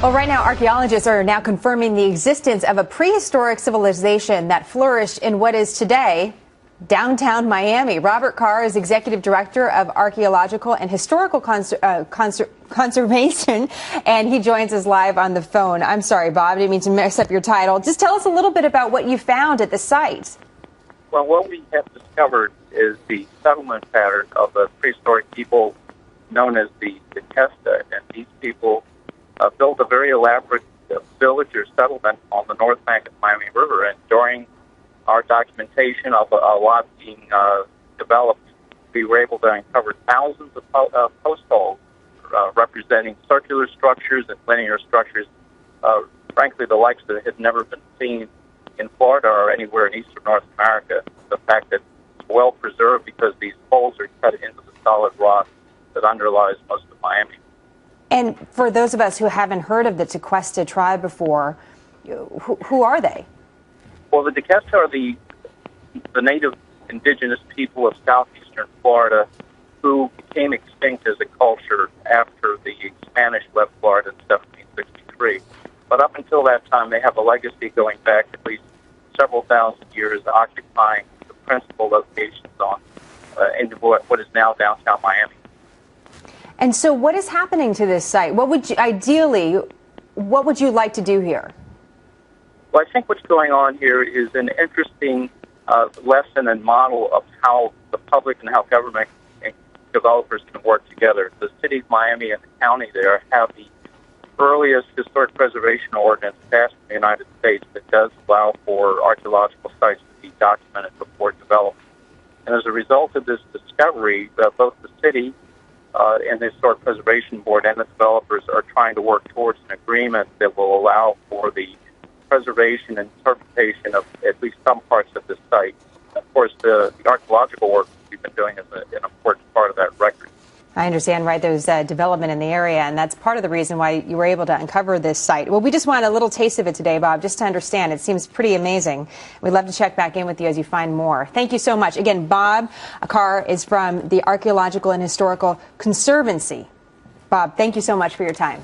Well, right now, archaeologists are now confirming the existence of a prehistoric civilization that flourished in what is today downtown Miami. Robert Carr is Executive Director of Archaeological and Historical Conservation, and he joins us live on the phone. I'm sorry, Bob, I didn't mean to mess up your title. Just tell us a little bit about what you found at the site. Well, what we have discovered is the settlement pattern of the prehistoric people known as the Testa, and these people built a very elaborate village or settlement on the north bank of the Miami River. And during our documentation of a lot being developed, we were able to uncover thousands of post holes representing circular structures and linear structures, frankly, the likes that had never been seen in Florida or anywhere in eastern North America. The fact that it's well preserved because these holes are cut into the solid rock that underlies most of Miami. And for those of us who haven't heard of the Tequesta tribe before, who are they? Well, the Tequesta are the native indigenous people of southeastern Florida who became extinct as a culture after the Spanish left Florida in 1763. But up until that time, they have a legacy going back at least several thousand years, occupying the principal locations in what is now downtown Miami. And so what is happening to this site? What would you like to do here? Well, I think what's going on here is an interesting lesson and model of how the public and how government and developers can work together. The city of Miami and the county there have the earliest historic preservation ordinance passed in the United States that does allow for archaeological sites to be documented before development. And as a result of this discovery, both the city and the Historic Preservation Board and the developers are trying to work towards an agreement that will allow for the preservation and interpretation of at least some parts of this site. Of course, the archaeological work we've been doing is an important part of that record. I understand, right? There's development in the area, and that's part of the reason why you were able to uncover this site. Well, we just want a little taste of it today, Bob, just to understand. It seems pretty amazing. We'd love to check back in with you as you find more. Thank you so much. Again, Bob Carr is from the Archaeological and Historical Conservancy. Bob, thank you so much for your time.